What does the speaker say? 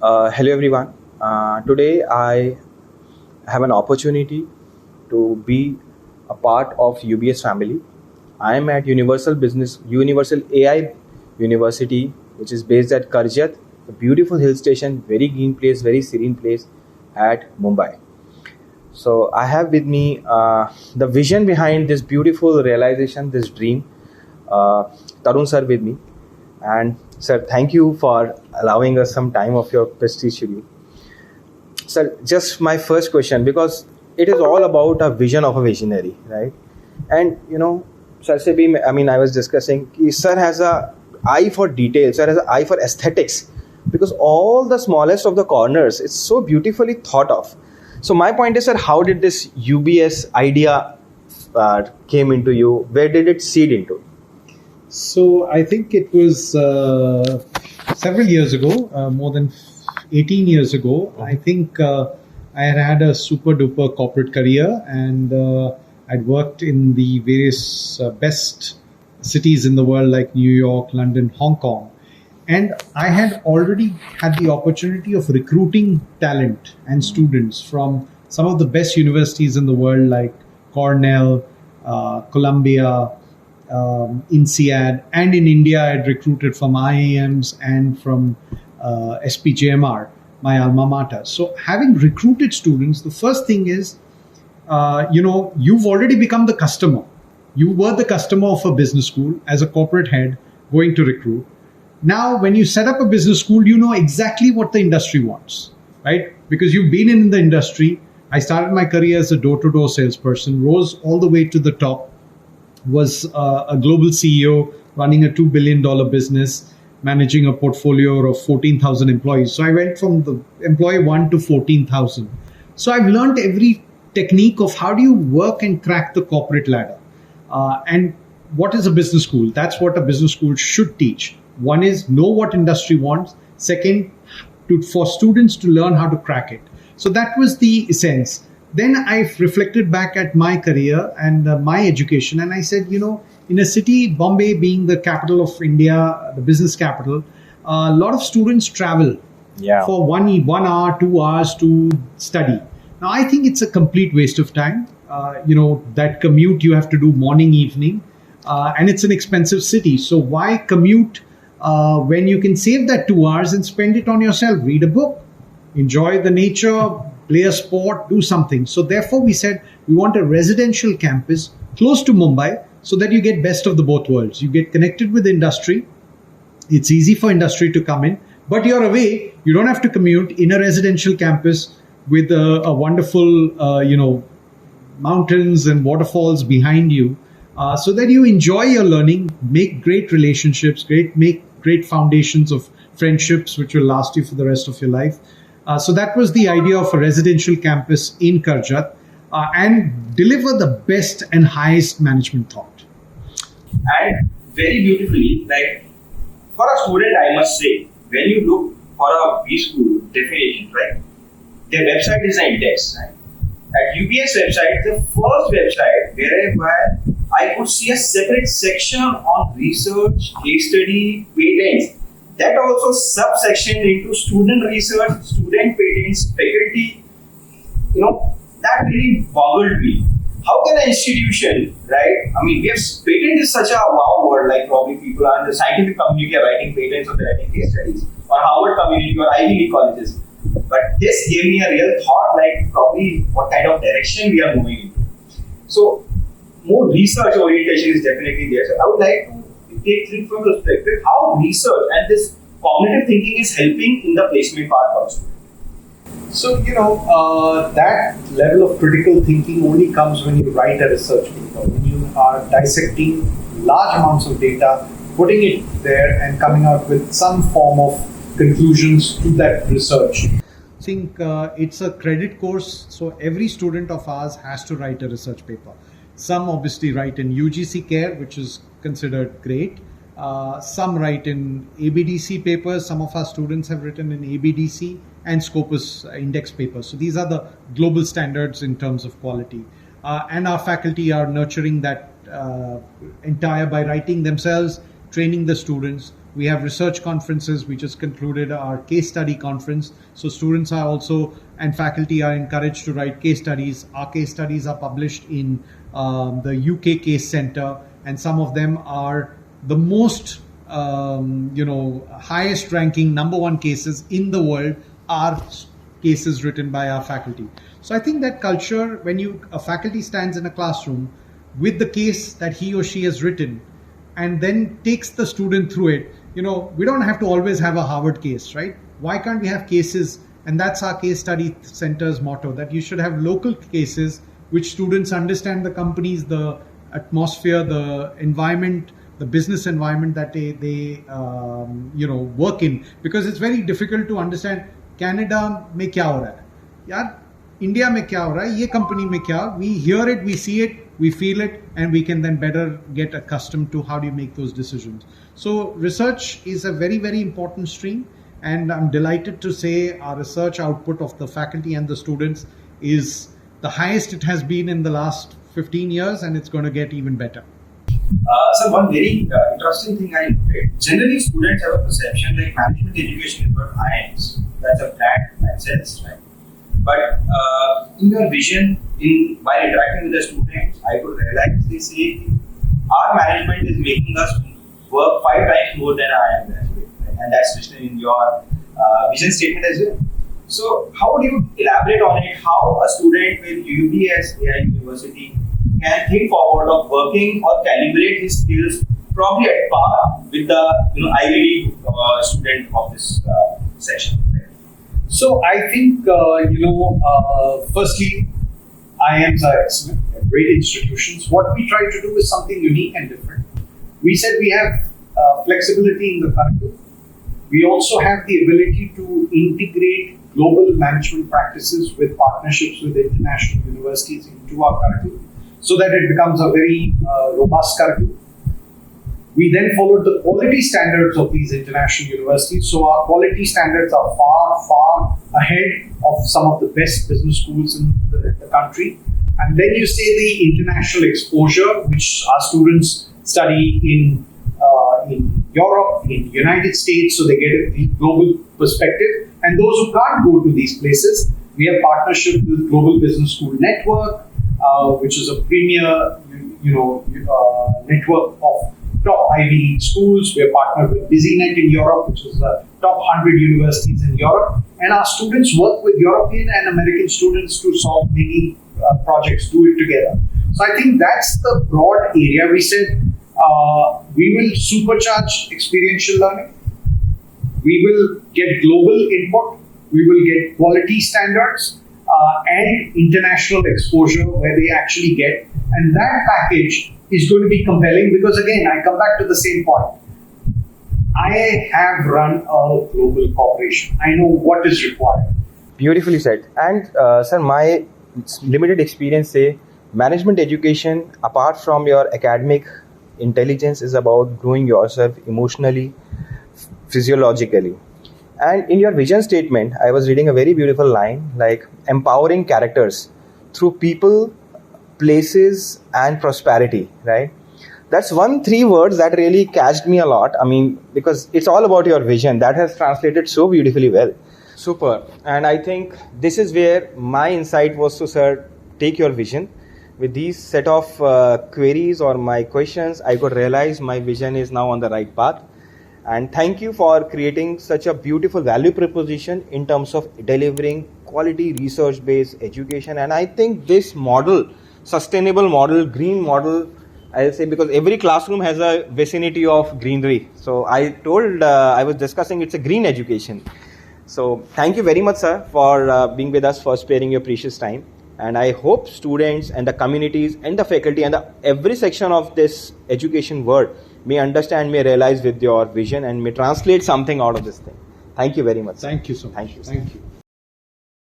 Hello everyone. Today I have an opportunity to be a part of UBS family. I am at Universal AI University, which is based at Karjat, a beautiful hill station, very green place, very serene place at Mumbai. So I have with me the vision behind this beautiful realization, this dream. Uh, Tarun sir with me, and sir, thank you for allowing us some time of your prestigious schedule. Sir, just my first question, because it is all about a vision of a visionary, right? And sir se bhi, I mean, I was discussing, sir has a eye for detail, sir has an eye for aesthetics, because all the smallest of the corners, it's so beautifully thought of. So my point is, sir, how did this UBS idea came into you? Where did it seed into? So I think it was several years ago, more than 18 years ago. I think I had a super duper corporate career, and I'd worked in the various best cities in the world like New York, London, Hong Kong. And I had already had the opportunity of recruiting talent and students from some of the best universities in the world like Cornell, Columbia, INSEAD, and in India, I had recruited from IIMs and from SPJMR, my alma mater. So, having recruited students, the first thing is, you've already become the customer. You were the customer of a business school as a corporate head going to recruit. Now, when you set up a business school, you know exactly what the industry wants, right? Because you've been in the industry. I started my career as a door-to-door salesperson, rose all the way to the top, was a global CEO running a $2 billion business, managing a portfolio of 14,000 employees. So I went from the employee 1 to 14,000. So I've learned every technique of how do you work and crack the corporate ladder. And what is a business school? That's what a business school should teach. One is know what industry wants. Second, for students to learn how to crack it. So that was the essence. Then I reflected back at my career and my education, and I said, in a city, Bombay being the capital of India, the business capital, a lot of students travel for 1 hour, 2 hours to study. Now, I think it's a complete waste of time. That commute you have to do morning, evening, and it's an expensive city. So why commute when you can save that 2 hours and spend it on yourself? Read a book, enjoy the nature, play a sport, do something. So therefore we said we want a residential campus close to Mumbai so that you get best of the both worlds. You get connected with industry. It's easy for industry to come in, but you're away. You don't have to commute in a residential campus with a wonderful, mountains and waterfalls behind you, so that you enjoy your learning, make great relationships, make great foundations of friendships, which will last you for the rest of your life. So that was the idea of a residential campus in Karjat, and deliver the best and highest management thought. And very beautifully, like for a student, I must say, when you look for a B school definition, right, their website is an index, right? At UBS website, the first website where I could see a separate section on research, case study, patents. That also subsection into student research, student patents, faculty. That really boggled me. How can an institution, right? I mean, patent is such a wow word, like probably people are in the scientific community are writing patents or they're writing case studies, or Harvard community or Ivy League colleges. But this gave me a real thought, like probably what kind of direction we are moving into. So more research orientation is definitely there. So I would like to take things from perspective how research and this cognitive thinking is helping in the placement part also. So, that level of critical thinking only comes when you write a research paper, when you are dissecting large amounts of data, putting it there and coming out with some form of conclusions to that research. I think it's a credit course, so every student of ours has to write a research paper. Some obviously write in UGC CARE, which is considered great. Some write in ABDC papers. Some of our students have written in ABDC and Scopus index papers. So these are the global standards in terms of quality. And our faculty are nurturing that entire by writing themselves, training the students We have research conferences. We just concluded our case study conference. So students are also and faculty are encouraged to write case studies. Our case studies are published in the UK Case Center, and some of them are the most highest ranking number one cases in the world are cases written by our faculty. So I think that culture, when a faculty stands in a classroom with the case that he or she has written and then takes the student through it, we don't have to always have a Harvard case, right? Why can't we have cases? And that's our case study center's motto, that you should have local cases which students understand the companies, the atmosphere, the environment, the business environment that they work in, because it's very difficult to understand Canada में क्या हो रहा है, यार India में क्या हो रहा है, ये company में क्या, we hear it, we see it, we feel it, and we can then better get accustomed to how do you make those decisions. So research is a very, very important stream, and I'm delighted to say our research output of the faculty and the students is the highest it has been in the last 15 years, and it's going to get even better. So one very interesting thing I noted, generally students have a perception like management education is for IIMs. That's a brand that sells, right? But in your vision, while interacting with the students, I could realize they say our management is making us work 5 times more than IIM graduate, right? And that's written in your vision statement as well. So how would you elaborate on it? How a student with UBS AI University can think forward of working or calibrate his skills probably at par with the Ivy League student of this section? So I think, firstly, IIMs are excellent, they're great institutions. What we try to do is something unique and different. We said we have flexibility in the curriculum. We also have the ability to integrate global management practices with partnerships with international universities into our curriculum, so that it becomes a very robust curriculum. We then followed the quality standards of these international universities. So our quality standards are far, far ahead of some of the best business schools in the country. And then you say the international exposure, which our students study in Europe, in the United States, so they get a global perspective. And those who can't go to these places, we have partnership with Global Business School Network, which is a premier, network of top Ivy League schools. We are partnered with BusyNet in Europe, which is the top 100 universities in Europe. And our students work with European and American students to solve many projects, do it together. So I think that's the broad area. We said we will supercharge experiential learning. We will get global input. We will get quality standards and international exposure where they actually get. And that package is going to be compelling because, again, I come back to the same point. I have run a global corporation. I know what is required. Beautifully said. And sir, my limited experience say management education, apart from your academic intelligence, is about growing yourself emotionally, physiologically. And in your vision statement, I was reading a very beautiful line like empowering characters through people, places, and prosperity, right? That's 3 words that really catched me a lot. I mean, because it's all about your vision. That has translated so beautifully well. Super. And I think this is where my insight was to, sir, take your vision. With these set of queries or my questions, I could realize my vision is now on the right path. And thank you for creating such a beautiful value proposition in terms of delivering quality research-based education. And I think this model, sustainable model, green model, I'll say, because every classroom has a vicinity of greenery. So I was discussing it's a green education. So thank you very much, sir, for being with us, for sparing your precious time. And I hope students and the communities and the faculty and every section of this education world may understand, may realize with your vision and may translate something out of this thing. Thank you very much, sir. Thank you so much. Thank you. Thank you.